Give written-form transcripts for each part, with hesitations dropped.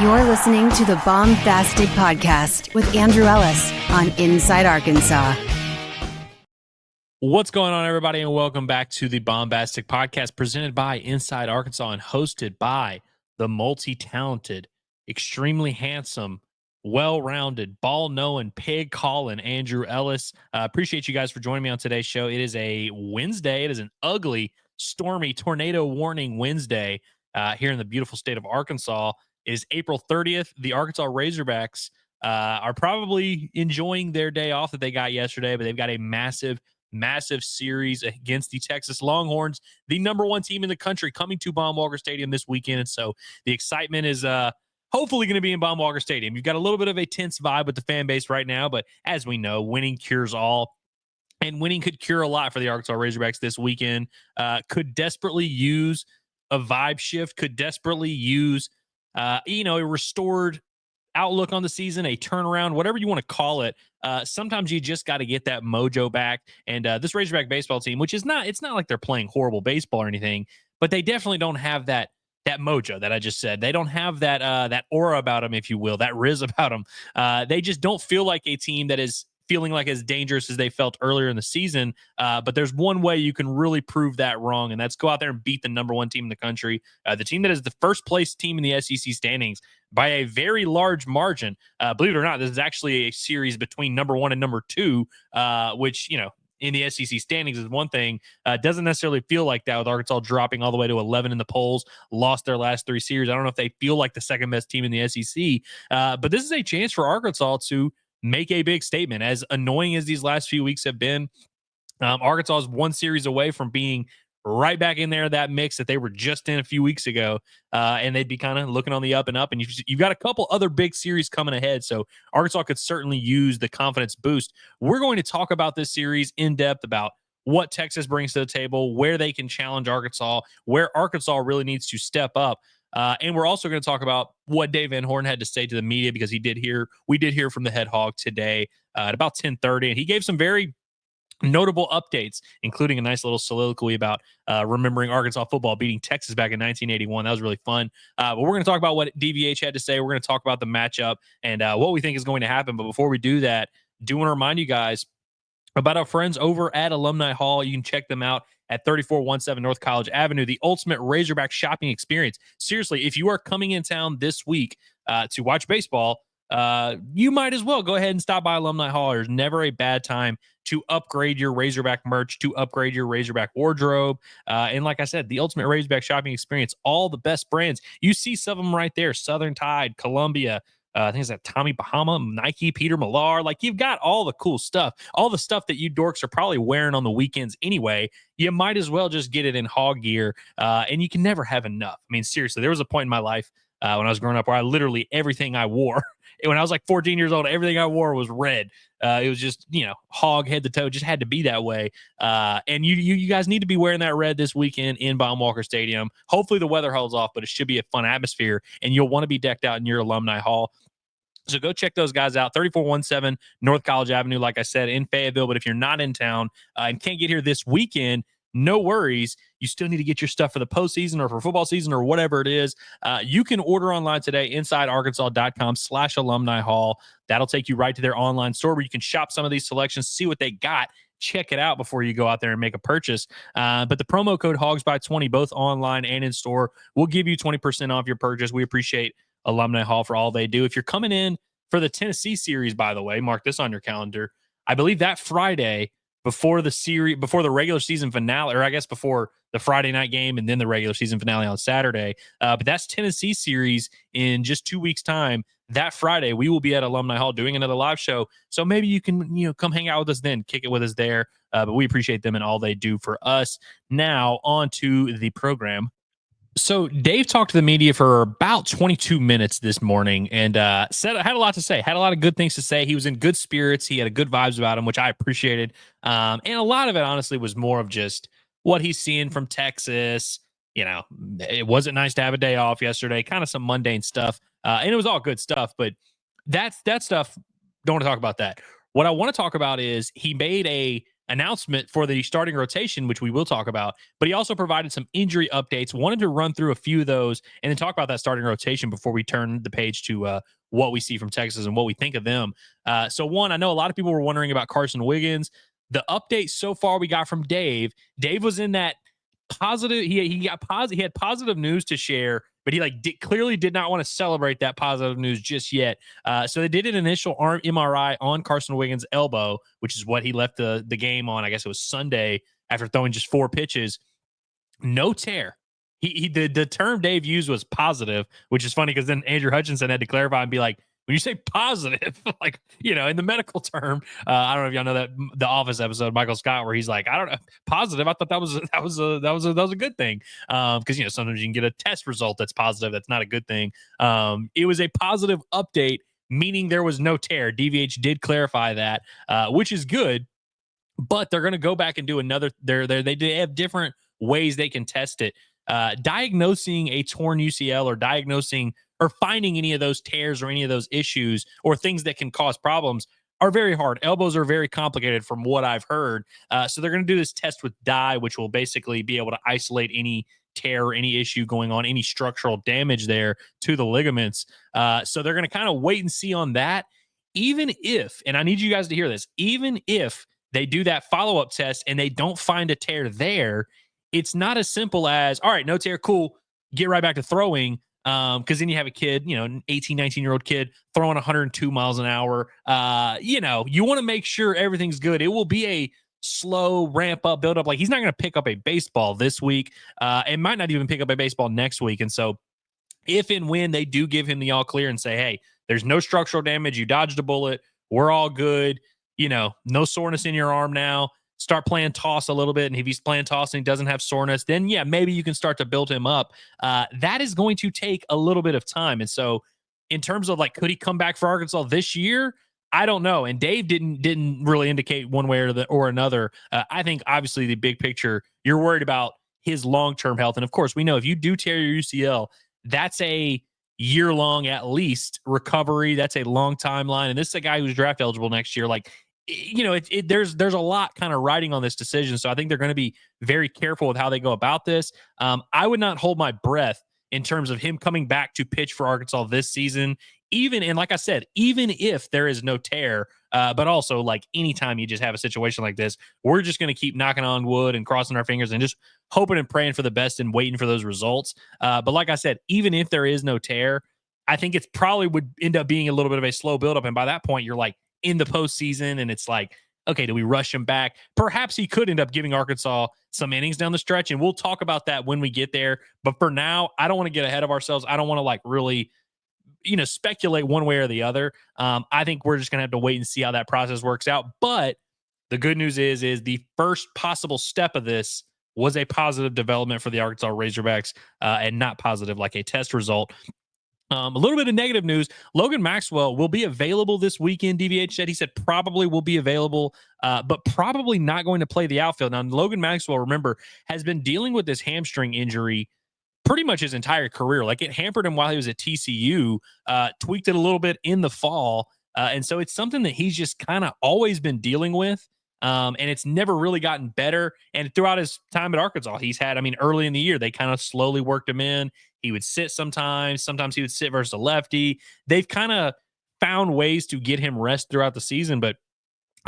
You're listening to the Baumbastic Podcast with Andrew Ellis on Inside Arkansas. What's going on, everybody, and welcome back to the Baumbastic Podcast presented by Inside Arkansas and hosted by the multi-talented, extremely handsome, well-rounded, ball-knowing, pig-calling Andrew Ellis. Appreciate you guys for joining me on today's show. It is a Wednesday. It is an ugly, stormy, tornado warning Wednesday here in the beautiful state of Arkansas. It is April 30th. The Arkansas Razorbacks are probably enjoying their day off that they got yesterday, but they've got a massive series against the Texas Longhorns, the number one team in the country, coming to Baum-Walker Stadium this weekend. And so the excitement is hopefully going to be in Baum-Walker Stadium. You've got a little bit of a tense vibe with the fan base right now, but as we know, winning cures all. And winning could cure a lot for the Arkansas Razorbacks this weekend. Could desperately use a vibe shift, could desperately use a restored outlook on the season, a turnaround, whatever you want to call it. Sometimes you just got to get that mojo back. And this Razorback baseball team, which is it's not like they're playing horrible baseball or anything, but they definitely don't have that mojo that I just said. They don't have that aura about them, if you will, that riz about them. They just don't feel like a team that is feeling like as dangerous as they felt earlier in the season. But there's one way you can really prove that wrong, and that's go out there and beat the number one team in the country, the team that is the first place team in the SEC standings by a very large margin. Believe it or not, this is actually a series between number one and number two, which, in the SEC standings is one thing. Doesn't necessarily feel like that with Arkansas dropping all the way to 11 in the polls, lost their last three series. I don't know if they feel like the second best team in the SEC, but this is a chance for Arkansas to make a big statement. As annoying as these last few weeks have been, Arkansas is one series away from being right back in there, that mix that they were just in a few weeks ago, and they'd be kind of looking on the up and up. And you've got a couple other big series coming ahead, so Arkansas could certainly use the confidence boost. We're going to talk about this series in depth, about what Texas brings to the table, where they can challenge Arkansas, where Arkansas really needs to step up. And we're also going to talk about what Dave Van Horn had to say to the media, because we did hear from the head hog today at about 10:30, and he gave some very notable updates, including a nice little soliloquy about remembering Arkansas football beating Texas back in 1981. That was really fun. But we're going to talk about what DVH had to say. We're going to talk about the matchup and what we think is going to happen. But before we do that, do want to remind you guys about our friends over at Alumni Hall. You can check them out at 3417 North College Avenue, the ultimate Razorback shopping experience. Seriously, if you are coming in town this week to watch baseball, you might as well go ahead and stop by Alumni Hall. There's never a bad time to upgrade your Razorback merch, to upgrade your Razorback wardrobe. And like I said, the ultimate Razorback shopping experience, all the best brands. You see some of them right there: Southern Tide, Columbia, I think it's that Tommy Bahama, Nike, Peter Millar. Like, you've got all the cool stuff, all the stuff that you dorks are probably wearing on the weekends anyway. You might as well just get it in hog gear, and you can never have enough. I mean, seriously, there was a point in my life when I was growing up where I literally, everything I wore, when I was like 14 years old, everything I wore was red. It was just, hog head to toe, just had to be that way. And you guys need to be wearing that red this weekend in Baum-Walker Stadium. Hopefully the weather holds off, but it should be a fun atmosphere, and you'll want to be decked out in your Alumni Hall. So go check those guys out, 3417 North College Avenue, like I said, in Fayetteville. But if you're not in town and can't get here this weekend, no worries. You still need to get your stuff for the postseason or for football season or whatever it is. You can order online today, insidearkansas.com/alumni hall. That'll take you right to their online store where you can shop some of these selections, see what they got, check it out before you go out there and make a purchase. But the promo code HOGSBY20, both online and in store, will give you 20% off your purchase. We appreciate Alumni Hall for all they do. If you're coming in for the Tennessee series, by the way, mark this on your calendar. I believe that Friday before the regular season finale, or I guess before the Friday night game and then the regular season finale on Saturday. But that's Tennessee series in just 2 weeks' time. That Friday, we will be at Alumni Hall doing another live show. So maybe you can, come hang out with us then, kick it with us there. But we appreciate them and all they do for us. Now on to the program. So Dave talked to the media for about 22 minutes this morning and had a lot to say, had a lot of good things to say. He was in good spirits. He had good vibes about him, which I appreciated. And a lot of it, honestly, was more of just what he's seeing from Texas. It wasn't nice to have a day off yesterday, kind of some mundane stuff. And it was all good stuff, but that stuff, don't want to talk about that. What I want to talk about is he made a announcement for the starting rotation, which we will talk about, but he also provided some injury updates. Wanted to run through a few of those and then talk about that starting rotation before we turn the page to what we see from Texas and what we think of them. So one, I know a lot of people were wondering about Carson Wiggins. The update so far we got from Dave was in that positive. He had positive news to share, but he clearly did not want to celebrate that positive news just yet. So they did an initial arm MRI on Carson Wiggins' elbow, which is what he left the game on. I guess it was Sunday after throwing just 4 pitches. No tear. The term Dave used was positive, which is funny because then Andrew Hutchinson had to clarify and be like, when you say positive, like, in the medical term, I don't know if y'all know that the Office episode, Michael Scott, where he's like, I don't know, positive. I thought that was a good thing. Because, sometimes you can get a test result that's positive. That's not a good thing. It was a positive update, meaning there was no tear. DVH did clarify that, which is good, but they're going to go back and do another. They have different ways they can test it. Diagnosing a torn UCL or diagnosing or finding any of those tears or any of those issues or things that can cause problems are very hard. Elbows are very complicated from what I've heard. So they're going to do this test with dye, which will basically be able to isolate any tear or any issue going on, any structural damage there to the ligaments. So they're going to kind of wait and see on that. Even if, and I need you guys to hear this, even if they do that follow-up test and they don't find a tear there, it's not as simple as, all right, no tear, cool, get right back to throwing. Because then you have a kid, an 18, 19-year-old kid throwing 102 miles an hour. You want to make sure everything's good. It will be a slow ramp up, build up. Like, he's not going to pick up a baseball this week and might not even pick up a baseball next week. And so if and when they do give him the all clear and say, hey, there's no structural damage, you dodged a bullet, we're all good, no soreness in your arm now, start playing toss a little bit. And if he's playing toss and he doesn't have soreness, then yeah, maybe you can start to build him up. That is going to take a little bit of time. And so in terms of could he come back for Arkansas this year? I don't know. And Dave didn't really indicate one way or another. I think obviously the big picture, you're worried about his long-term health. And of course we know if you do tear your UCL, that's a year-long at least recovery. That's a long timeline. And this is a guy who's draft eligible next year. There's a lot kind of riding on this decision. So I think they're going to be very careful with how they go about this. I would not hold my breath in terms of him coming back to pitch for Arkansas this season, and like I said, even if there is no tear, but also anytime you just have a situation like this, we're just going to keep knocking on wood and crossing our fingers and just hoping and praying for the best and waiting for those results. But like I said, even if there is no tear, I think it's probably would end up being a little bit of a slow buildup. And by that point, you're in the postseason, and it's okay, do we rush him back? Perhaps he could end up giving Arkansas some innings down the stretch, and we'll talk about that when we get there. But for now, I don't want to get ahead of ourselves. I don't want to really, speculate one way or the other. I think we're just going to have to wait and see how that process works out. But the good news is the first possible step of this was a positive development for the Arkansas Razorbacks, and not positive like a test result. A little bit of negative news. Logan Maxwell will be available this weekend. DVH said, he said probably will be available, but probably not going to play the outfield. Now, Logan Maxwell, remember, has been dealing with this hamstring injury pretty much his entire career. It hampered him while he was at TCU, tweaked it a little bit in the fall. And so it's something that he's just kind of always been dealing with. And it's never really gotten better. And throughout his time at Arkansas, he's had, early in the year, they kind of slowly worked him in. He would sit sometimes he would sit versus a lefty. They've kind of found ways to get him rest throughout the season. But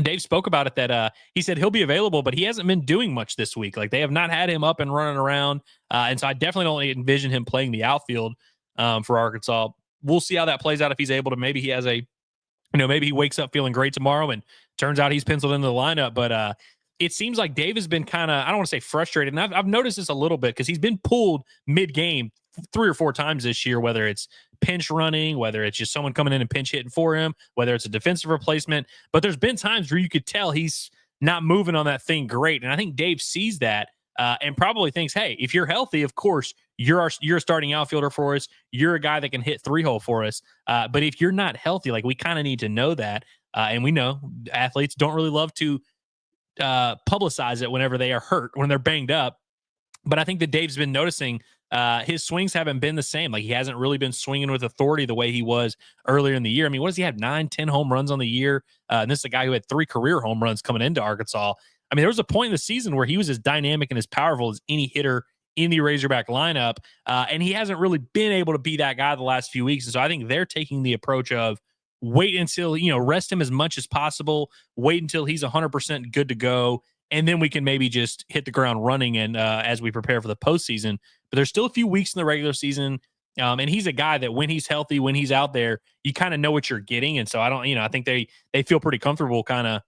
Dave spoke about it that he said he'll be available, but he hasn't been doing much this week. They have not had him up and running around. And so I definitely don't envision him playing the outfield for Arkansas. We'll see how that plays out if he's able to. Maybe he has maybe he wakes up feeling great tomorrow and turns out he's penciled into the lineup. But it seems like Dave has been kind of, I don't want to say frustrated. And I've noticed this a little bit because he's been pulled mid-game 3 or 4 times this year, whether it's pinch running, whether it's just someone coming in and pinch hitting for him, whether it's a defensive replacement. But there's been times where you could tell he's not moving on that thing great. And I think Dave sees that and probably thinks, hey, if you're healthy, of course, you're a starting outfielder for us. You're a guy that can hit 3-hole for us. But if you're not healthy, we kind of need to know that. And we know athletes don't really love to publicize it whenever they are hurt, when they're banged up. But I think that Dave's been noticing his swings haven't been the same. He hasn't really been swinging with authority the way he was earlier in the year. What does he have? 9, 10 home runs on the year. And this is a guy who had 3 career home runs coming into Arkansas. I mean, there was a point in the season where he was as dynamic and as powerful as any hitter in the Razorback lineup, and he hasn't really been able to be that guy the last few weeks. And so I think they're taking the approach of wait until, rest him as much as possible, wait until he's 100% good to go, and then we can maybe just hit the ground running and as we prepare for the postseason. But there's still a few weeks in the regular season, and he's a guy that when he's healthy, when he's out there, you kind of know what you're getting. And so I think they feel pretty comfortable kind of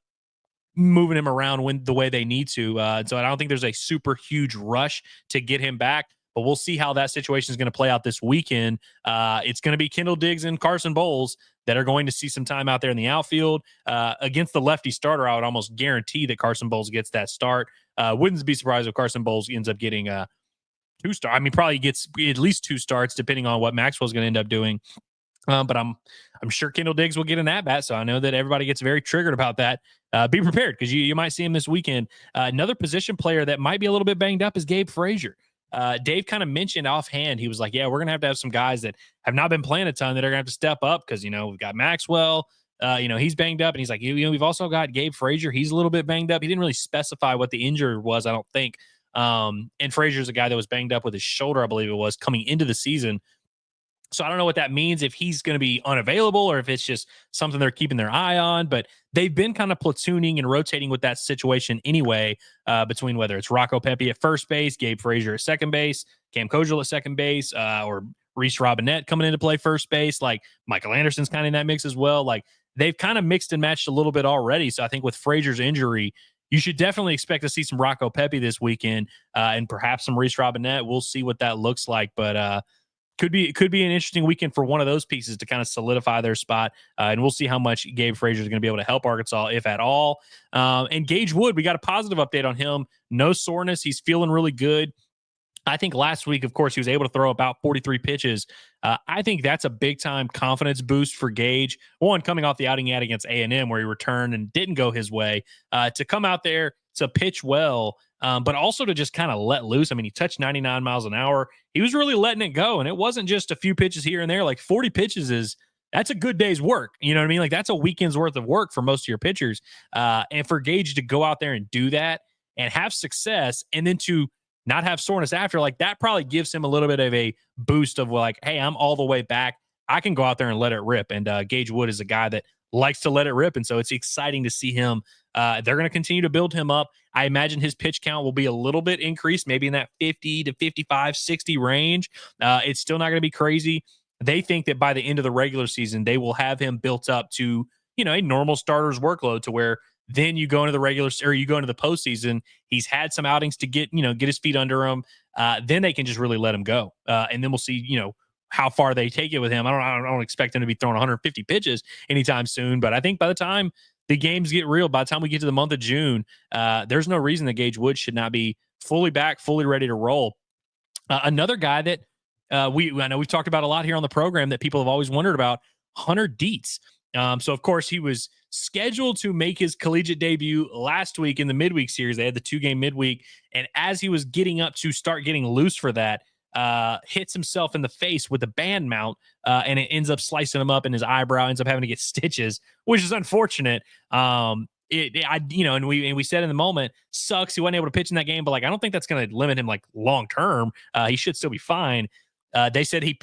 moving him around the way they need to. So I don't think there's a super huge rush to get him back, but we'll see how that situation is going to play out this weekend. It's going to be Kendall Diggs and Carson Bowles that are going to see some time out there in the outfield. Against the lefty starter, I would almost guarantee that Carson Bowles gets that start. Wouldn't be surprised if Carson Bowles ends up getting 2 starts. I mean, probably gets at least 2 starts, depending on what Maxwell's going to end up doing. But I'm sure Kendall Diggs will get an at-bat, so I know that everybody gets very triggered about that. Be prepared, because you might see him this weekend. Another position player that might be a little bit banged up is Gabe Frazier. Dave kind of mentioned offhand, he was like, yeah, we're going to have some guys that have not been playing a ton that are going to have to step up because, we've got Maxwell, he's banged up. And he's like, we've also got Gabe Frazier. He's a little bit banged up. He didn't really specify what the injury was, I don't think. And Frazier's a guy that was banged up with his shoulder, I believe it was, coming into the season. So I don't know what that means, if he's going to be unavailable or if it's just something they're keeping their eye on. But they've been kind of platooning and rotating with that situation anyway, between whether it's Rocco Pepe at first base, Gabe Frazier at second base, Cam Kojal at second base, or Reese Robinette coming in to play first base. Like Michael Anderson's kind of in that mix as well. Like they've kind of mixed and matched a little bit already. So I think with Frazier's injury, you should definitely expect to see some Rocco Pepe this weekend, and perhaps some Reese Robinette. We'll see what that looks like. But, could be an interesting weekend for one of those pieces to kind of solidify their spot. And we'll see how much Gabe Frazier is going to be able to help Arkansas, if at all. And Gage Wood, we got a positive update on him. No soreness. He's feeling really good. I think last week, of course, he was able to throw about 43 pitches. I think that's a big-time confidence boost for Gage. One, coming off the outing he had against A&M where he returned and didn't go his way. To come out there to pitch well, but also to just kind of let loose. I mean, he touched 99 miles an hour. He was really letting it go, and it wasn't just a few pitches here and there. Like 40 pitches that's a good day's work. You know what I mean? Like that's a weekend's worth of work for most of your pitchers. And for Gage to go out there and do that and have success, and then to not have soreness after, like that probably gives him a little bit of a boost of like, hey, I'm all the way back. I can go out there and let it rip. And Gage Wood is a guy that likes to let it rip. And so it's exciting to see him. They're going to continue to build him up. I imagine his pitch count will be a little bit increased, maybe in that 50 to 55, 60 range. It's still not going to be crazy. They think that by the end of the regular season, they will have him built up to, a normal starter's workload, to where then you go into the postseason. He's had some outings to get his feet under him. Then they can just really let him go. And then we'll see, how far they take it with him. I don't expect him to be throwing 150 pitches anytime soon, but I think by the time the games get real, by the time we get to the month of June, there's no reason that Gage Wood should not be fully back, fully ready to roll. Another guy that I know we've talked about a lot here on the program that people have always wondered about, Hunter Deets. So of course he was scheduled to make his collegiate debut last week in the midweek series. They had the 2-game midweek, and as he was getting up to start getting loose for that, hits himself in the face with a band mount, and it ends up slicing him up in his eyebrow, ends up having to get stitches, which is unfortunate. And we said in the moment, sucks he wasn't able to pitch in that game, but like, I don't think that's going to limit him like long term. He should still be fine. Dave says he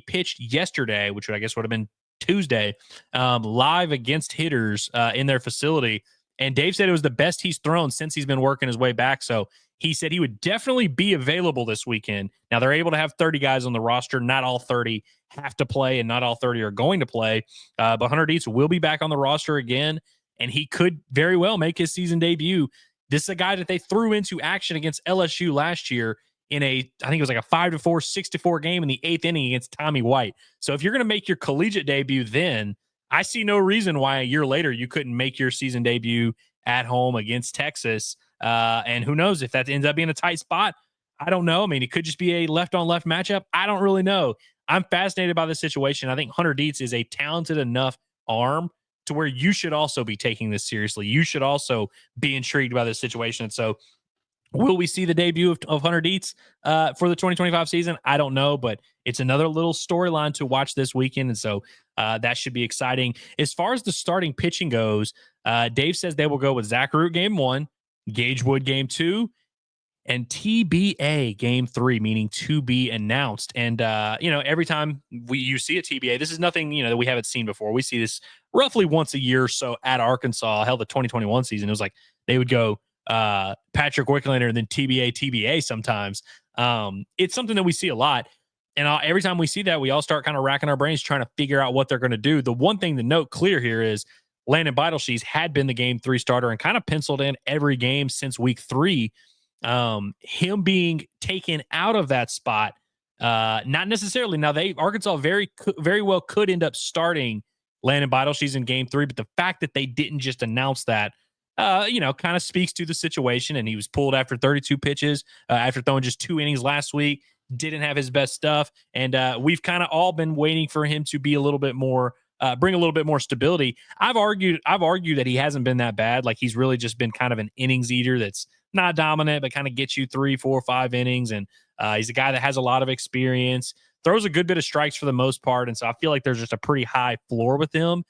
pitched yesterday, which I guess would have been Tuesday, live against hitters in their facility. And Dave said it was the best he's thrown since he's been working his way back. So he said he would definitely be available this weekend. Now they're able to have 30 guys on the roster. Not all 30 have to play, and not all 30 are going to play. But Hunter Deets will be back on the roster again, and he could very well make his season debut. This is a guy that they threw into action against LSU last year in I think it was like a 5-4, 6-4 game in the 8th inning against Tommy White. So if you're going to make your collegiate debut, then I see no reason why a year later you couldn't make your season debut at home against Texas. And who knows if that ends up being a tight spot? I don't know. I mean, it could just be a left-on-left matchup. I don't really know. I'm fascinated by this situation. I think Hunter Deets is a talented enough arm to where you should also be taking this seriously. You should also be intrigued by this situation. And so will we see the debut of Hunter Deets for the 2025 season? I don't know, but it's another little storyline to watch this weekend. And so that should be exciting. As far as the starting pitching goes, Dave says they will go with Zach Root game 1, Gage Wood game 2, and TBA game 3, meaning to be announced. And, every time you see a TBA, this is nothing, that we haven't seen before. We see this roughly once a year or so at Arkansas. Hell, the 2021 season, it was like they would go Patrick Wicklander and then TBA sometimes. It's something that we see a lot. And every time we see that, we all start kind of racking our brains trying to figure out what they're going to do. The one thing to note clear here is Landon Beidelshees had been the game 3 starter and kind of penciled in every game since week 3. Him being taken out of that spot, not necessarily. Now, Arkansas very well could end up starting Landon Beidelshees in game 3, but the fact that they didn't just announce that, kind of speaks to the situation. And he was pulled after 32 pitches, after throwing just 2 innings last week. Didn't have his best stuff, and we've kind of all been waiting for him to be a little bit more, bring a little bit more stability. I've argued that he hasn't been that bad. Like, he's really just been kind of an innings eater that's not dominant, but kind of gets you 3, 4, 5 innings. And he's a guy that has a lot of experience, throws a good bit of strikes for the most part, and so I feel like there's just a pretty high floor with him.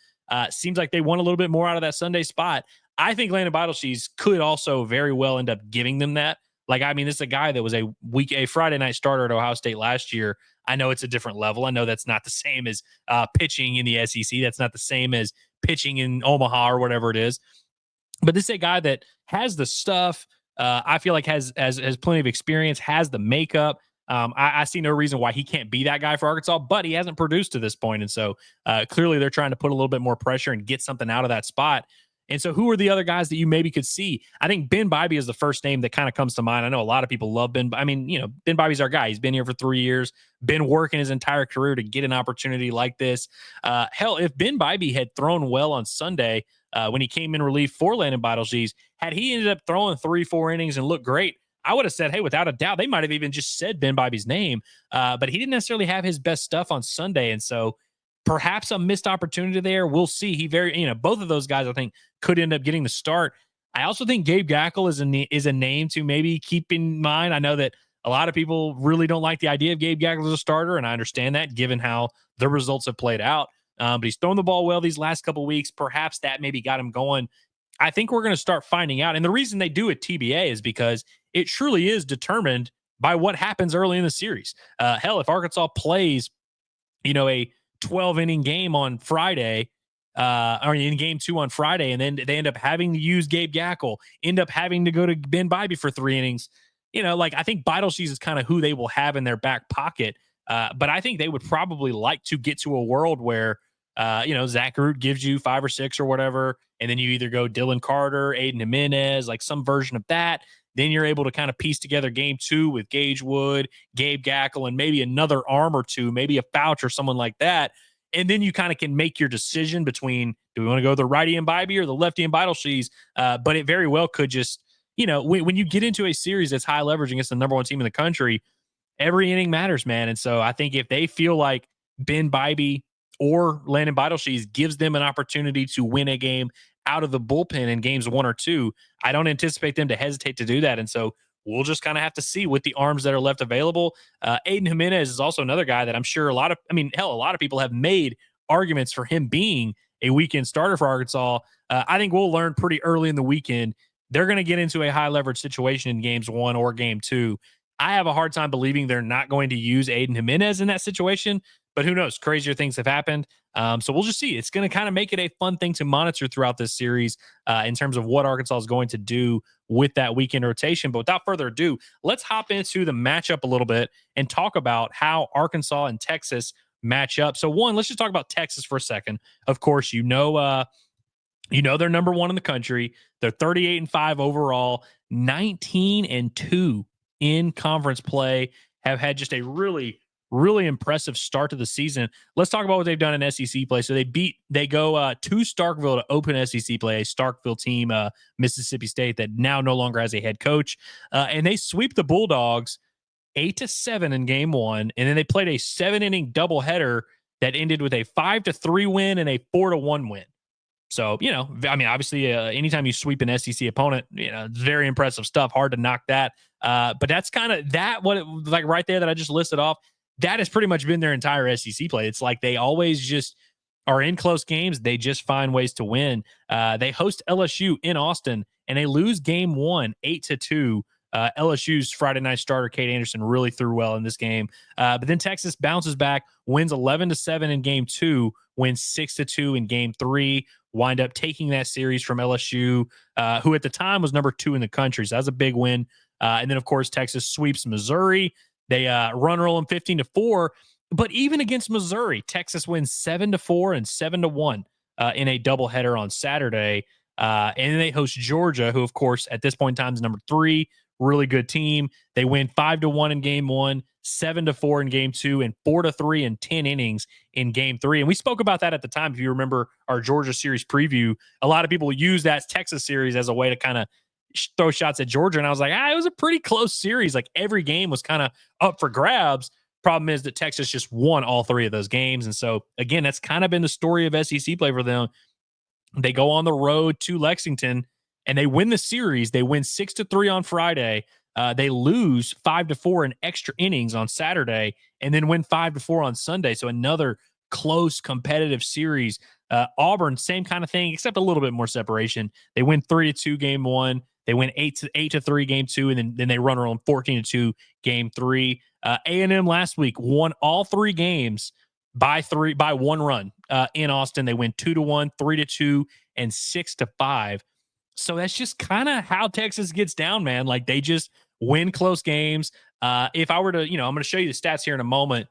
Seems like they want a little bit more out of that Sunday spot. I think Landon Beidelshees could also very well end up giving them that. Like, I mean, this is a guy that was a Friday night starter at Ohio State last year. I know it's a different level. I know that's not the same as pitching in the SEC. That's not the same as pitching in Omaha or whatever it is. But this is a guy that has the stuff. I feel like has plenty of experience, has the makeup. I see no reason why he can't be that guy for Arkansas, but he hasn't produced to this point. And so clearly they're trying to put a little bit more pressure and get something out of that spot. And so who are the other guys that you maybe could see? I think Ben Bybee is the first name that kind of comes to mind. I know a lot of people love Ben. I mean, Ben Bybee's our guy. He's been here for 3 years, been working his entire career to get an opportunity like this. Hell, if Ben Bybee had thrown well on Sunday when he came in relief for Landon Beidelshees, had he ended up throwing 3, 4 innings and looked great, I would have said, hey, without a doubt, they might have even just said Ben Bybee's name. But he didn't necessarily have his best stuff on Sunday. And so perhaps a missed opportunity there. We'll see. Both of those guys, I think, could end up getting the start. I also think Gabe Gackle is a name to maybe keep in mind. I know that a lot of people really don't like the idea of Gabe Gackle as a starter, and I understand that given how the results have played out. But he's thrown the ball well these last couple of weeks. Perhaps that maybe got him going. I think we're going to start finding out. And the reason they do a TBA is because it truly is determined by what happens early in the series. Hell, if Arkansas plays, a 12-inning game on Friday, or in game 2 on Friday, and then they end up having to use Gabe Gackle, end up having to go to Ben Bybee for 3 innings. I think Beidelshees is kind of who they will have in their back pocket. But I think they would probably like to get to a world where, Zach Root gives you 5 or 6 or whatever, and then you either go Dylan Carter, Aiden Jimenez, like some version of that. Then you're able to kind of piece together game 2 with Gage Wood, Gabe Gackle, and maybe another arm or two, maybe a Fouch or someone like that. And then you kind of can make your decision between, do we want to go the righty and Bybee or the lefty and Beidelshees? But it very well could just, when you get into a series that's high leverage against the number 1 team in the country, every inning matters, man. And so I think if they feel like Ben Bybee or Landon Beidelshees gives them an opportunity to win a game out of the bullpen in games 1 or 2, I don't anticipate them to hesitate to do that. And so we'll just kind of have to see with the arms that are left available. Aiden Jimenez is also another guy that I'm sure a lot of people have made arguments for him being a weekend starter for Arkansas. I think we'll learn pretty early in the weekend. They're going to get into a high leverage situation in games 1 or game 2. I have a hard time believing they're not going to use Aiden Jimenez in that situation, but who knows? Crazier things have happened. So we'll just see. It's going to kind of make it a fun thing to monitor throughout this series in terms of what Arkansas is going to do with that weekend rotation. But without further ado, let's hop into the matchup a little bit and talk about how Arkansas and Texas match up. So one, let's just talk about Texas for a second. Of course, they're number 1 in the country. They're 38-5 overall, 19-2 in conference play, have had just a really, really impressive start to the season. Let's talk about what they've done in SEC play. So they go to Starkville to open SEC play, a Starkville team, Mississippi State, that now no longer has a head coach. And they sweep the Bulldogs 8-7 in game 1. And then they played a 7-inning doubleheader that ended with a 5-3 win and a 4-1 win. So, obviously, anytime you sweep an SEC opponent, it's very impressive stuff. Hard to knock that. But that's kind of that, right there that I just listed off. That has pretty much been their entire SEC play. It's like they always just are in close games, they just find ways to win. They host LSU in Austin, and they lose game one, 8-2. LSU's Friday night starter, Kate Anderson, really threw well in this game. But then Texas bounces back, wins 11-7 in game two, wins 6-2 in game three, wind up taking that series from LSU, who at the time was number 2 in the country. So that's a big win. And then, of course, Texas sweeps Missouri. They run roll them 15-4. But even against Missouri, Texas wins 7-4 and 7-1 in a doubleheader on Saturday. And then they host Georgia, who, of course, at this point in time is number 3. Really good team. They win 5-1 in game 1, 7-4 in game 2, and 4-3 in 10 innings in game 3. And we spoke about that at the time. If you remember our Georgia series preview, a lot of people use that Texas series as a way to kind of throw shots at Georgia. And I was like, it was a pretty close series. Like every game was kind of up for grabs. Problem is that Texas just won all 3 of those games. And so, again, that's kind of been the story of SEC play for them. They go on the road to Lexington, and they win the series. They win 6-3 on Friday. They lose 5-4 in extra innings on Saturday, and then win 5-4 on Sunday. So another close competitive series. Auburn, same kind of thing, except a little bit more separation. They win 3-2 game 1. They win 8-3 game 2, and then they run around 14-2 game 3. A&M last week won all 3 games by 1 run in Austin. They win 2-1, 3-2, and 6-5. So that's just kind of how Texas gets down, man. Like they just win close games. If I were to, I'm going to show you the stats here in a moment.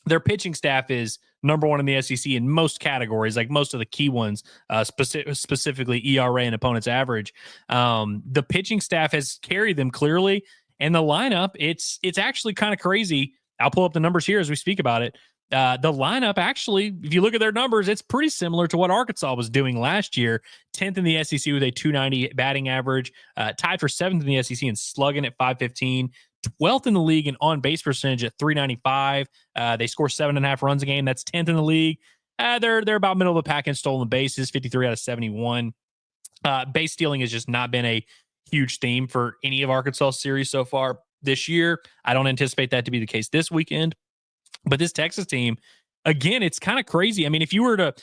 Their pitching staff is number 1 in the SEC in most categories, like most of the key ones, specifically ERA and opponent's average. The pitching staff has carried them clearly, and the lineup, it's actually kind of crazy. I'll pull up the numbers here as we speak about it. The lineup, actually, if you look at their numbers, it's pretty similar to what Arkansas was doing last year. 10th in the SEC with a 290 batting average, tied for 7th in the SEC in slugging at 515, 12th in the league in on-base percentage at 395. They score 7.5 runs a game. That's 10th in the league. They're about middle of the pack in stolen bases, 53 out of 71. Base stealing has just not been a huge theme for any of Arkansas series so far this year. I don't anticipate that to be the case this weekend. But this Texas team, again, it's kind of crazy. I mean, if you were to,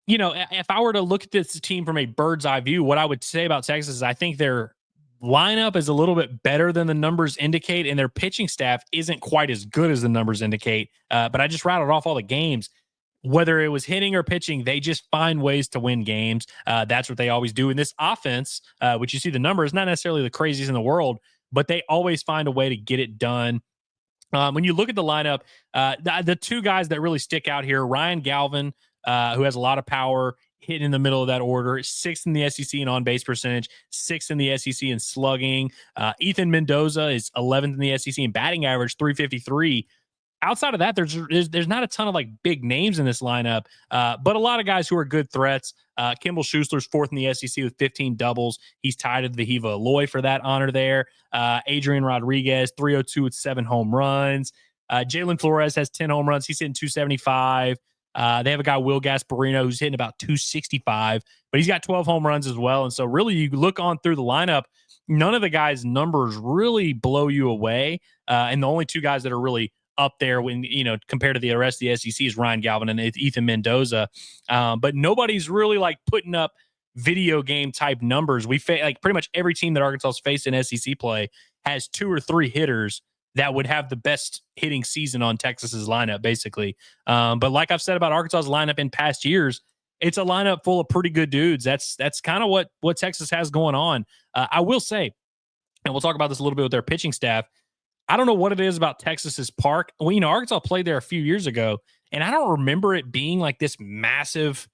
if I were to look at this team from a bird's eye view, what I would say about Texas is I think their lineup is a little bit better than the numbers indicate, and their pitching staff isn't quite as good as the numbers indicate. But I just rattled off all the games. Whether it was hitting or pitching, they just find ways to win games. That's what they always do. In this offense, which you see the numbers, not necessarily the craziest in the world, but they always find a way to get it done. When you look at the lineup, the 2 guys that really stick out here, Ryan Galvin, who has a lot of power, hitting in the middle of that order, 6th in the SEC in on-base percentage, 6th in the SEC in slugging. Ethan Mendoza is 11th in the SEC in batting average, 353. Outside of that, there's not a ton of like big names in this lineup, but a lot of guys who are good threats. Kimball Schuessler's 4th in the SEC with 15 doubles. He's tied to the Hiva Aloy for that honor there. Adrian Rodriguez, 302 with 7 home runs. Jalen Flores has 10 home runs. He's hitting 275. They have a guy, Will Gasparino, who's hitting about 265, but he's got 12 home runs as well. And so really you look on through the lineup, none of the guys' numbers really blow you away. And the only 2 guys that are really up there when, compared to the rest of the SEC is Ryan Galvin and Ethan Mendoza. But nobody's really like putting up video game type numbers. Like pretty much every team that Arkansas has faced in SEC play has 2 or 3 hitters that would have the best hitting season on Texas's lineup, basically. But like I've said about Arkansas's lineup in past years, it's a lineup full of pretty good dudes. That's kind of what Texas has going on. I will say, and we'll talk about this a little bit with their pitching staff, I don't know what it is about Texas's park. Well, Arkansas played there a few years ago, and I don't remember it being like this massive,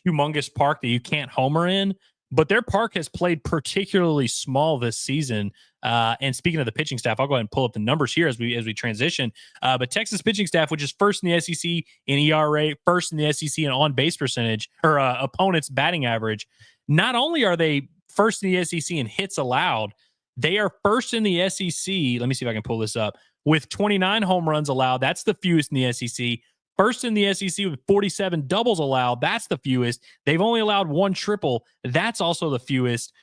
humongous park that you can't homer in. But their park has played particularly small this season. And speaking of the pitching staff, I'll go ahead and pull up the numbers here as we transition. But Texas pitching staff, which is 1st in the SEC in ERA, 1st in the SEC in on-base percentage, or opponent's batting average, not only are they 1st in the SEC in hits allowed, they are 1st in the SEC. Let me see if I can pull this up. With 29 home runs allowed, that's the fewest in the SEC. 1st in the SEC with 47 doubles allowed, that's the fewest. They've only allowed 1 triple. That's also the fewest.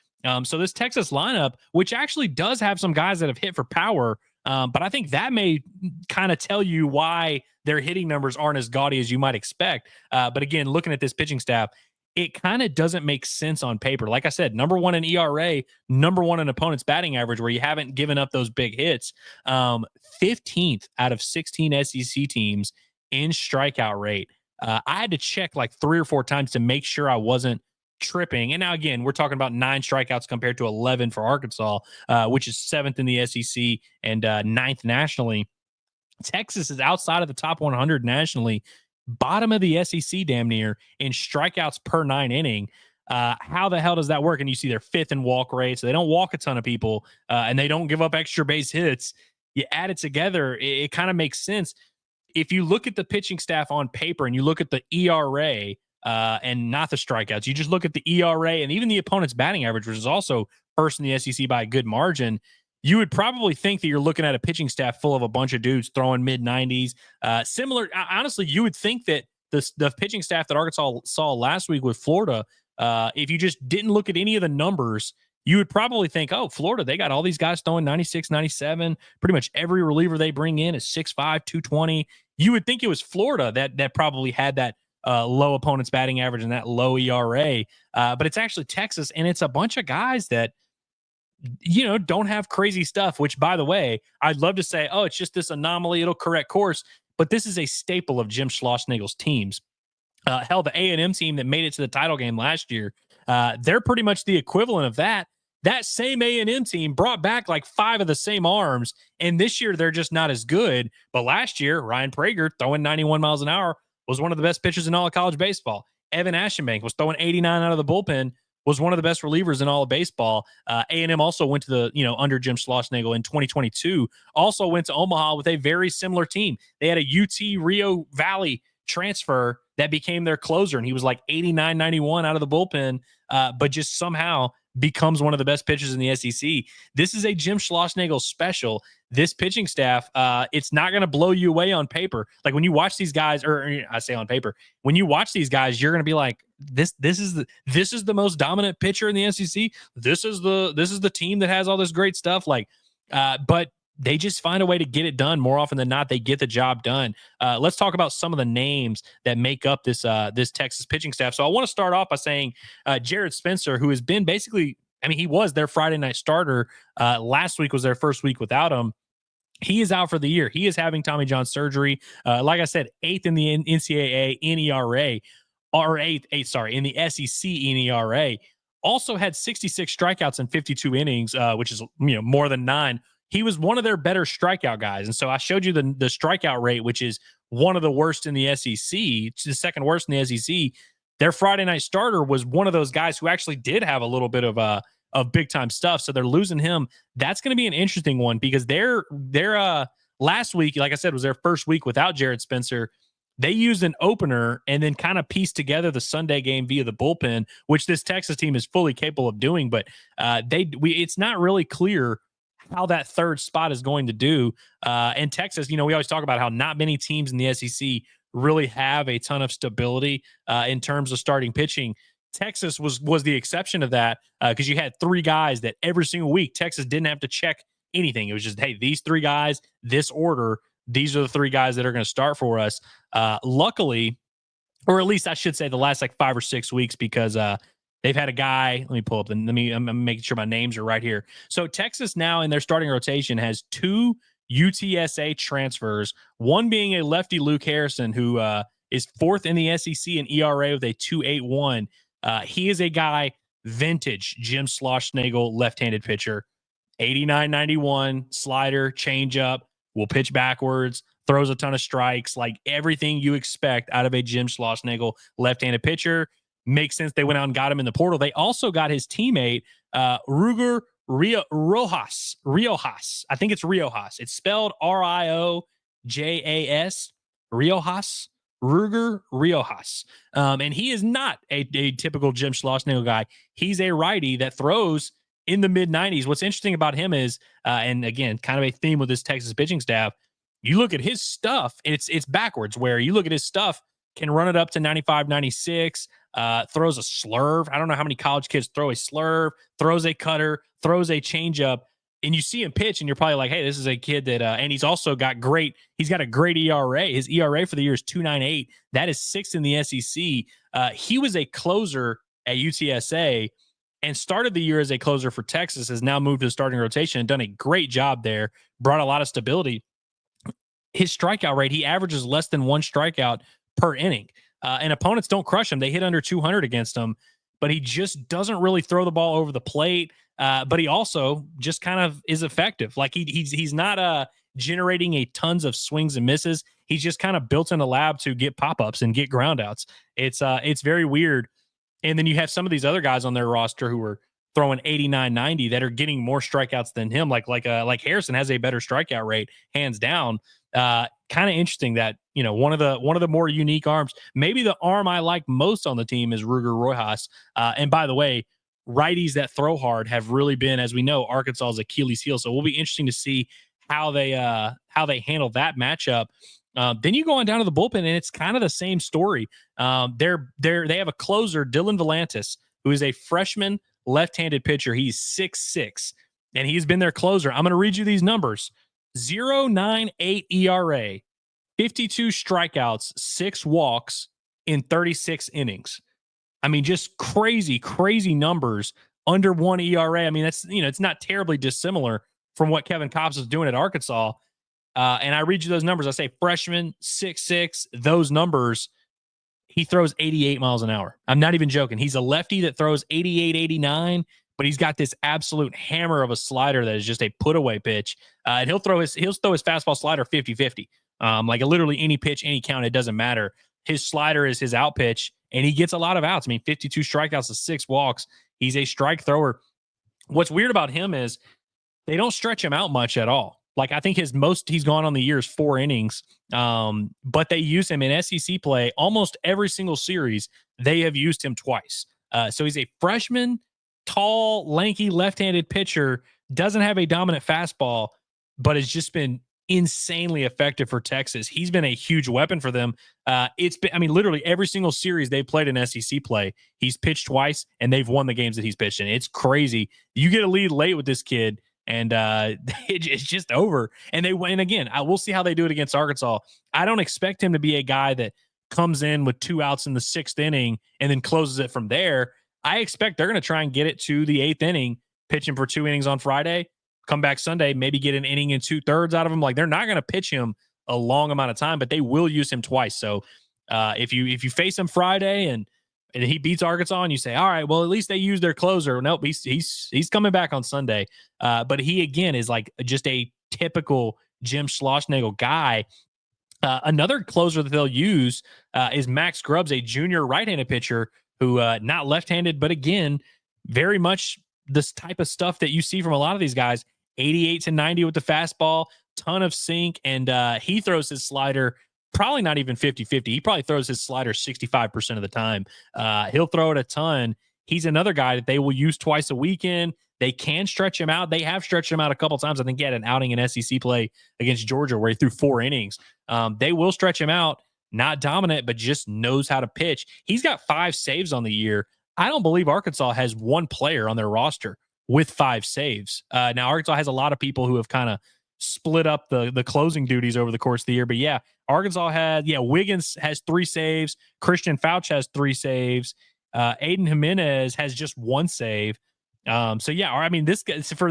So this Texas lineup, which actually does have some guys that have hit for power, But I think that may kind of tell you why their hitting numbers aren't as gaudy as you might expect. But again, looking at this pitching staff, it kind of doesn't make sense on paper. Like I said, number one in ERA, number one in opponent's batting average, where you haven't given up those big hits. 15th out of 16 SEC teams in strikeout rate. I had to check like 3 or 4 times to make sure I wasn't tripping. And now, again, we're talking about 9 strikeouts compared to 11 for Arkansas, which is 7th in the SEC and 9th nationally. Texas is outside of the top 100 nationally, bottom of the SEC damn near in strikeouts per 9 inning. How the hell does that work? And you see they're 5th in walk rate, so they don't walk a ton of people, and they don't give up extra base hits. You add it together, it kind of makes sense. If you look at the pitching staff on paper and you look at the ERA and not the strikeouts, you just look at the ERA and even the opponent's batting average, which is also first in the SEC by a good margin, you would probably think that you're looking at a pitching staff full of a bunch of dudes throwing mid-90s. Similar, honestly, you would think that the pitching staff that Arkansas saw last week with Florida, if you just didn't look at any of the numbers, you would probably think, oh, Florida, they got all these guys throwing 96, 97. Pretty much every reliever they bring in is 6'5", 220. You would think it was Florida that probably had that low opponent's batting average and that low ERA. But it's actually Texas, and it's a bunch of guys that, don't have crazy stuff, which, by the way, I'd love to say, oh, it's just this anomaly, it'll correct course. But this is a staple of Jim Schlossnagel's teams. Hell, the A&M team that made it to the title game last year, they're pretty much the equivalent of that. That same A&M team brought back like 5 of the same arms, and this year they're just not as good. But last year, Ryan Prager throwing 91 miles an hour was one of the best pitchers in all of college baseball. Evan Ashenbank was throwing 89 out of the bullpen, was one of the best relievers in all of baseball. A&M also went to the, under Jim Schlossnagel in 2022, also went to Omaha with a very similar team. They had a UT Rio Valley transfer that became their closer, and he was like 89, 91 out of the bullpen, but just somehow becomes one of the best pitchers in the SEC. This is a Jim Schlossnagel special. This pitching staff, it's not going to blow you away on paper. Like when you watch these guys, or I say on paper, when you watch these guys, you're going to be like, this is the most dominant pitcher in the SEC. This is the team that has all this great stuff. But they just find a way to get it done more often than not. They get the job done. Let's talk about some of the names that make up this Texas pitching staff. So I want to start off by saying Jared Spencer, who has been basically, he was their Friday night starter. Last week was their first week without him. He is out for the year. He is having Tommy John surgery. Like I said, 8th in the NCAA in ERA, or 8th, in the SEC in ERA. Also had 66 strikeouts in 52 innings, which is more than 9. He was one of their better strikeout guys. And so I showed you the strikeout rate, which is one of the worst in the SEC. It's the second worst in the SEC. Their Friday night starter was one of those guys who actually did have a little bit of big time stuff. So they're losing him. That's going to be an interesting one because their last week, like I said, was their first week without Jared Spencer. They used an opener and then kind of pieced together the Sunday game via the bullpen, which this Texas team is fully capable of doing. But it's not really clear how that third spot is going to do. And Texas, we always talk about how not many teams in the SEC really have a ton of stability in terms of starting pitching. Texas was the exception of that because you had 3 guys that every single week Texas didn't have to check anything. It was just, hey, these 3 guys, this order, these are the 3 guys that are going to start for us. Luckily, or at least I should say the last 5 or 6 weeks, because they've had a guy. Let me pull up I'm making sure my names are right here. So Texas now in their starting rotation has 2 UTSA transfers, one being a lefty, Luke Harrison, who is 4th in the SEC in ERA with a 2.81. He is a guy, vintage Jim Schlossnagel, left-handed pitcher, 89, 91, slider, changeup, will pitch backwards, throws a ton of strikes, like everything you expect out of a Jim Schlossnagel left-handed pitcher. Makes sense they went out and got him in the portal. They also got his teammate, Ruger Riojas. I think it's Riojas. It's spelled Riojas. Riojas. Ruger Riojas. And he is not a typical Jim Schlossnagel guy. He's a righty that throws in the mid-90s. What's interesting about him is, and again, kind of a theme with this Texas pitching staff, you look at his stuff, it's backwards, where you look at his stuff, can run it up to 95, 96, throws a slurve. I don't know how many college kids throw a slurve, throws a cutter, throws a changeup. and you see him pitch, and you're probably like, hey, this is a kid that, and he's also got he's got a great ERA. His ERA for the year is 2.98. That is sixth in the SEC. He was a closer at UTSA and started the year as a closer for Texas, has now moved to the starting rotation and done a great job there, brought a lot of stability. His strikeout rate, he averages less than one strikeout per inning. And opponents don't crush him. They hit under 200 against him, but he just doesn't really throw the ball over the plate. But he also just kind of is effective. Like he's not generating a tons of swings and misses. He's just kind of built in a lab to get pop-ups and get groundouts. It's very weird. And then you have some of these other guys on their roster who are throwing 89, 90 that are getting more strikeouts than him. Like Harrison has a better strikeout rate, hands down. Kind of interesting that, one of the more unique arms, maybe the arm I like most on the team is Ruger Rojas. And by the way, righties that throw hard have really been, as we know, Arkansas's Achilles heel. So we'll be interesting to see how they handle that matchup. Then you go on down to the bullpen, and it's kind of the same story. They have a closer, Dylan Volantis, who is a freshman left-handed pitcher. He's 6'6", and he's been their closer. I'm going to read you these numbers: 0.98 ERA, 52 strikeouts, 6 walks in 36 innings. I mean, just crazy numbers. Under 1 ERA. I mean, that's, it's not terribly dissimilar from what Kevin Kopps is doing at Arkansas. And I read you those numbers. I say freshman, 6'6", those numbers, he throws 88 miles an hour. I'm not even joking. He's a lefty that throws 88, 89, but he's got this absolute hammer of a slider that is just a put-away pitch. And he'll throw his fastball slider 50-50. Like literally any pitch, any count, it doesn't matter. His slider is his out pitch, and he gets a lot of outs. I mean, 52 strikeouts to 6 walks. He's a strike thrower. What's weird about him is they don't stretch him out much at all. Like, I think he's gone on the year is 4 innings. But they use him in SEC play almost every single series. They have used him twice. So he's a freshman, tall, lanky, left-handed pitcher, doesn't have a dominant fastball, but has just been insanely effective for Texas. He's been a huge weapon for them. Literally every single series they've played in SEC play, he's pitched twice, and they've won the games that he's pitched in. It's crazy. You get a lead late with this kid, and it's just over. And again, we'll see how they do it against Arkansas. I don't expect him to be a guy that comes in with 2 outs in the 6th inning and then closes it from there. I expect they're going to try and get it to the 8th inning, pitch him for 2 innings on Friday, come back Sunday, maybe get an inning and 2/3 out of him. Like, they're not going to pitch him a long amount of time, but they will use him twice. So if you face him Friday and he beats Arkansas, and you say, all right, well, at least they use their closer. Nope, he's coming back on Sunday. But he, again, is like just a typical Jim Schlossnagle guy. Another closer that they'll use is Max Grubbs, a junior right-handed pitcher who not left-handed, but again, very much this type of stuff that you see from a lot of these guys. 88 to 90 with the fastball, ton of sink, and he throws his slider probably not even 50-50. He probably throws his slider 65% of the time. He'll throw it a ton. He's another guy that they will use twice a weekend. They can stretch him out. They have stretched him out a couple times. I think he had an outing in SEC play against Georgia where he threw 4 innings. They will stretch him out. Not dominant, but just knows how to pitch. He's got 5 saves on the year. I don't believe Arkansas has one player on their roster with 5 saves. Now, Arkansas has a lot of people who have kind of split up the closing duties over the course of the year. But yeah, Arkansas Wiggins has 3 saves. Christian Fouch has 3 saves. Aiden Jimenez has just 1 save. For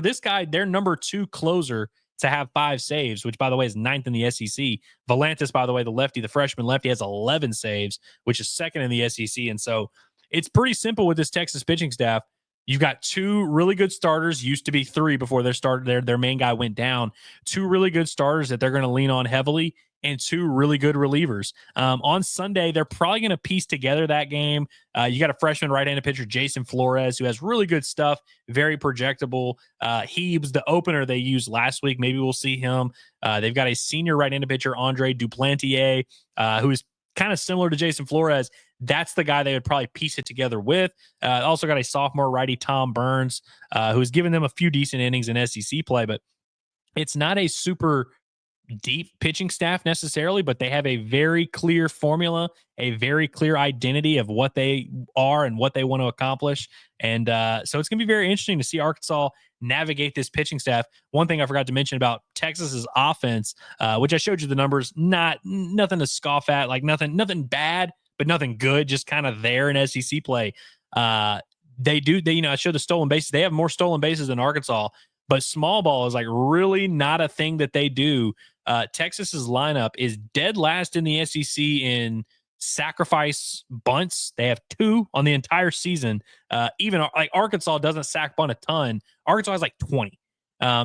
this guy, their number 2 closer to have 5 saves, which, by the way, is 9th in the SEC. Volantis, by the way, the freshman lefty, has 11 saves, which is 2nd in the SEC. And so it's pretty simple with this Texas pitching staff. You've got 2 really good starters, used to be 3 before their main guy went down. 2 really good starters that they're going to lean on heavily, and 2 really good relievers. On Sunday, they're probably going to piece together that game. You got a freshman right-handed pitcher, Jason Flores, who has really good stuff, very projectable. He was the opener they used last week. Maybe we'll see him. They've got a senior right-handed pitcher, Andre Duplantier, who is kind of similar to Jason Flores. That's the guy they would probably piece it together with. Also got a sophomore righty, Tom Burns, who's given them a few decent innings in SEC play, but it's not a super deep pitching staff necessarily, but they have a very clear formula, a very clear identity of what they are and what they want to accomplish. And so it's going to be very interesting to see Arkansas navigate this pitching staff. One thing I forgot to mention about Texas's offense, which I showed you the numbers, nothing to scoff at, like nothing bad, but nothing good, just kind of there in SEC play. I showed the stolen bases. They have more stolen bases than Arkansas, but small ball is like really not a thing that they do. Texas's lineup is dead last in the SEC in sacrifice bunts. They have 2 on the entire season. Even like Arkansas doesn't sack bunt a ton. Arkansas has like 20.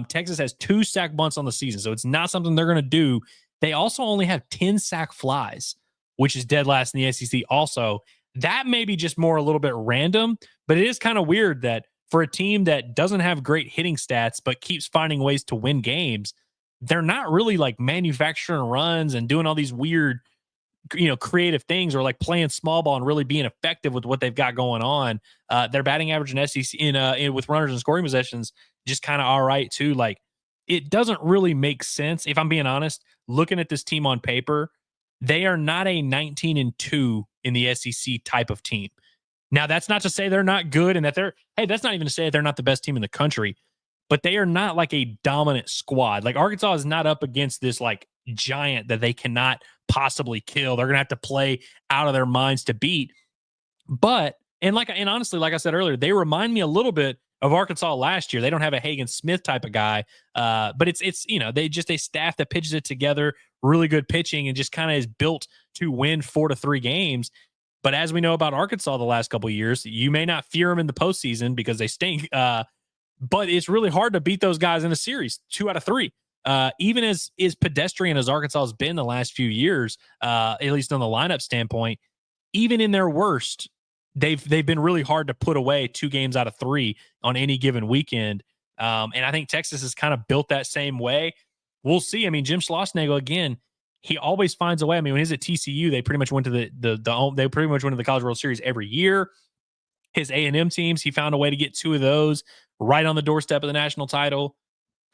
Texas has 2 sack bunts on the season, so it's not something they're going to do. They also only have 10 sack flies, which is dead last in the SEC also. That may be just more a little bit random, but it is kind of weird that for a team that doesn't have great hitting stats but keeps finding ways to win games, they're not really like manufacturing runs and doing all these weird, creative things, or like playing small ball and really being effective with what they've got going on. Their batting average in SEC with runners and scoring possessions just kind of all right too. Like, it doesn't really make sense. If I'm being honest, looking at this team on paper, they are not a 19-2 in the SEC type of team. Now, that's not to say they're not good and that that's not even to say they're not the best team in the country, but they are not like a dominant squad. Like, Arkansas is not up against this like giant that they cannot possibly kill. They're going to have to play out of their minds to beat. But, and honestly, like I said earlier, they remind me a little bit of Arkansas last year. They don't have a Hagen Smith type of guy, but it's they staff that pitches it together, really good pitching, and just kind of is built to win 4-3 games. But as we know about Arkansas the last couple of years, you may not fear them in the postseason because they stink. But it's really hard to beat those guys in a series, 2 out of 3. Even as pedestrian as Arkansas has been the last few years, at least on the lineup standpoint, even in their worst, they've been really hard to put away 2 games out of 3 on any given weekend. And I think Texas has kind of built that same way. We'll see. I mean, Jim Schlossnagle, again, he always finds a way. I mean, when he's at TCU, they pretty much went to they pretty much went to the College World Series every year. His A&M teams, he found a way to get 2 of those right on the doorstep of the national title.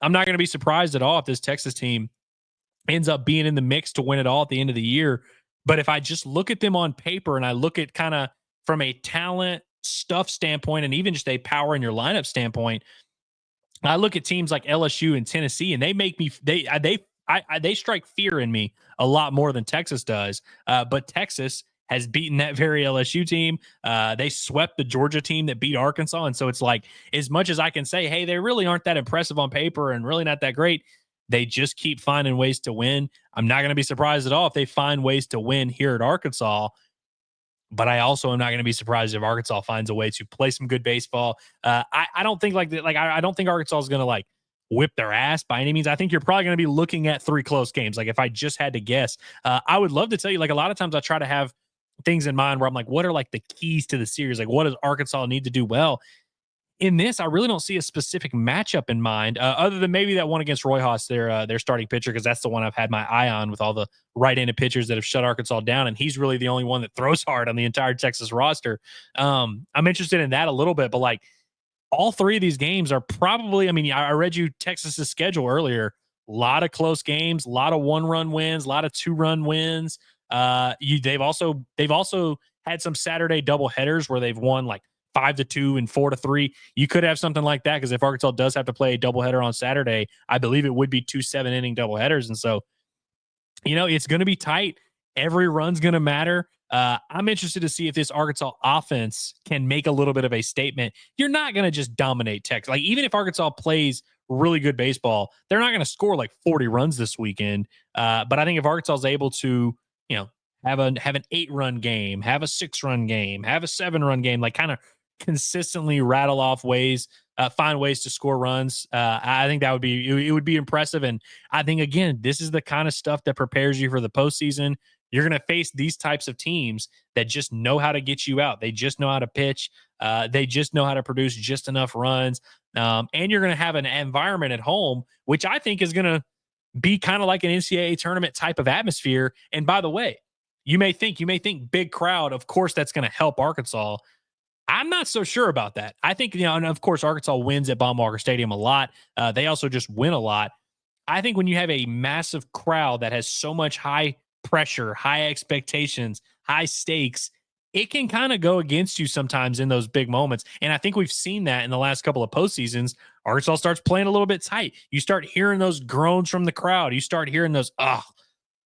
I'm not going to be surprised at all if this Texas team ends up being in the mix to win it all at the end of the year. But if I just look at them on paper and I look at kind of from a talent stuff standpoint and even just a power in your lineup standpoint, I look at teams like LSU and Tennessee, and they make me they strike fear in me a lot more than Texas does. But Texas has beaten that very LSU team. They swept the Georgia team that beat Arkansas. And so it's like, as much as I can say, hey, they really aren't that impressive on paper and really not that great, they just keep finding ways to win. I'm not going to be surprised at all if they find ways to win here at Arkansas. But I also am not going to be surprised if Arkansas finds a way to play some good baseball. I don't think I don't think Arkansas is going to like whip their ass by any means. I think you're probably going to be looking at 3 close games. Like, if I just had to guess, I would love to tell you, like, a lot of times I try to have things in mind where I'm like, what are like the keys to the series? Like, what does Arkansas need to do well? In this, I really don't see a specific matchup in mind, other than maybe that one against Roy Haas, their starting pitcher, because that's the one I've had my eye on with all the right-handed pitchers that have shut Arkansas down, and he's really the only one that throws hard on the entire Texas roster. I'm interested in that a little bit, but like, all 3 of these games are probably, I mean, I read you Texas's schedule earlier. A lot of close games, a lot of 1-run wins, a lot of 2-run wins. They've also had some Saturday double headers where they've won like 5-2 and 4-3. You could have something like that, because if Arkansas does have to play a doubleheader on Saturday, I believe it would be 2 7-inning doubleheaders. And so, it's going to be tight. Every run's going to matter. I'm interested to see if this Arkansas offense can make a little bit of a statement. You're not going to just dominate Texas. Like, even if Arkansas plays really good baseball, they're not going to score like 40 runs this weekend. But I think if Arkansas is able to, have an 8-run game, have a 6-run game, have a 7-run game, like kind of consistently rattle off ways, find ways to score runs. I think it would be impressive. And I think, again, this is the kind of stuff that prepares you for the postseason. You're going to face these types of teams that just know how to get you out. They just know how to pitch. They just know how to produce just enough runs. And you're going to have an environment at home, which I think is going to be kind of like an NCAA tournament type of atmosphere. And by the way, you may think big crowd. Of course, that's going to help Arkansas. I'm not so sure about that. I think, and of course, Arkansas wins at Baum-Walker Stadium a lot. They also just win a lot. I think when you have a massive crowd that has so much high pressure, high expectations, high stakes, it can kind of go against you sometimes in those big moments. And I think we've seen that in the last couple of postseasons. Arkansas starts playing a little bit tight. You start hearing those groans from the crowd. You start hearing those,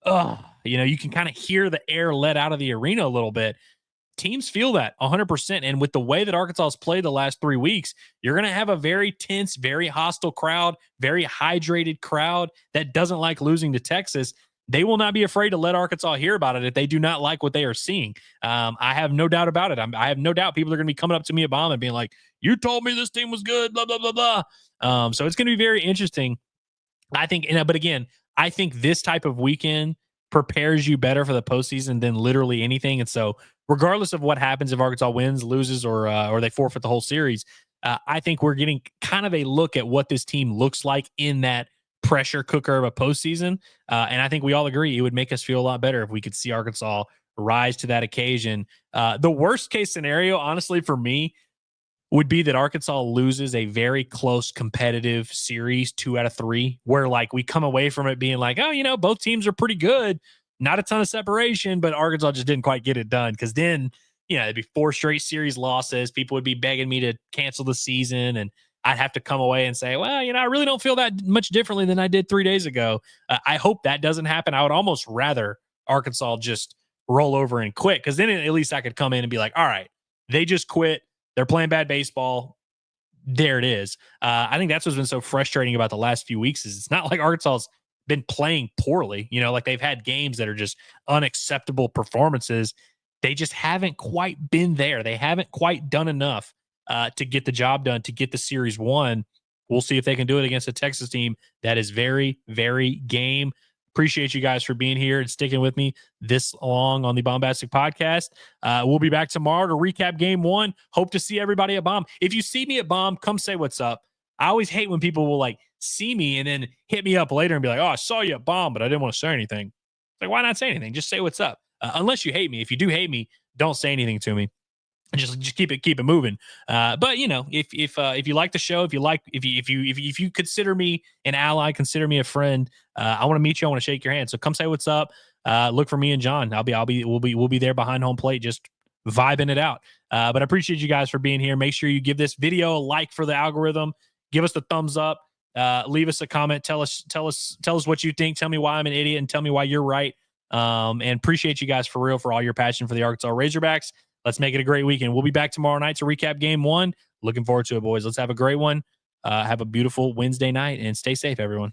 you can kind of hear the air let out of the arena a little bit. Teams feel that 100%. And with the way that Arkansas has played the last 3 weeks, you're going to have a very tense, very hostile crowd, very hydrated crowd that doesn't like losing to Texas. They will not be afraid to let Arkansas hear about it if they do not like what they are seeing. I have no doubt about it. I have no doubt people are going to be coming up to me at Baum and being like, you told me this team was good, blah, blah, blah, blah. So it's going to be very interesting. I think, but again, I think this type of weekend prepares you better for the postseason than literally anything. And so regardless of what happens, if Arkansas wins, loses, or they forfeit the whole series, I think we're getting kind of a look at what this team looks like in that pressure cooker of a postseason. And I think we all agree it would make us feel a lot better if we could see Arkansas rise to that occasion. The worst case scenario, honestly, for me, would be that Arkansas loses a very close competitive series, 2 out of 3, where like we come away from it being like, oh, both teams are pretty good. Not a ton of separation, but Arkansas just didn't quite get it done. Because then, it'd be 4 straight series losses. People would be begging me to cancel the season. And I'd have to come away and say, well, I really don't feel that much differently than I did 3 days ago. I hope that doesn't happen. I would almost rather Arkansas just roll over and quit, because then at least I could come in and be like, all right, they just quit. They're playing bad baseball. There it is. I think that's what's been so frustrating about the last few weeks is it's not like Arkansas's been playing poorly. Like they've had games that are just unacceptable performances. They just haven't quite been there. They haven't quite done enough to get the job done, to get the series won. We'll see if they can do it against a Texas team that is very, very game. Appreciate you guys for being here and sticking with me this long on the Baumbastic Podcast. We'll be back tomorrow to recap game 1. Hope to see everybody at Baum. If you see me at Baum, come say what's up. I always hate when people will like see me and then hit me up later and be like, oh, I saw you at Baum, but I didn't want to say anything. It's like, why not say anything? Just say what's up. Unless you hate me. If you do hate me, don't say anything to me. Just keep it moving. But if you like the show, if you consider me an ally, consider me a friend. I want to meet you. I want to shake your hand. So come say what's up. Look for me and John. We'll be there behind home plate, just vibing it out. But I appreciate you guys for being here. Make sure you give this video a like for the algorithm. Give us the thumbs up. Leave us a comment. Tell us what you think. Tell me why I'm an idiot and tell me why you're right. And appreciate you guys for real for all your passion for the Arkansas Razorbacks. Let's make it a great weekend. We'll be back tomorrow night to recap game 1. Looking forward to it, boys. Let's have a great one. Have a beautiful Wednesday night and stay safe, everyone.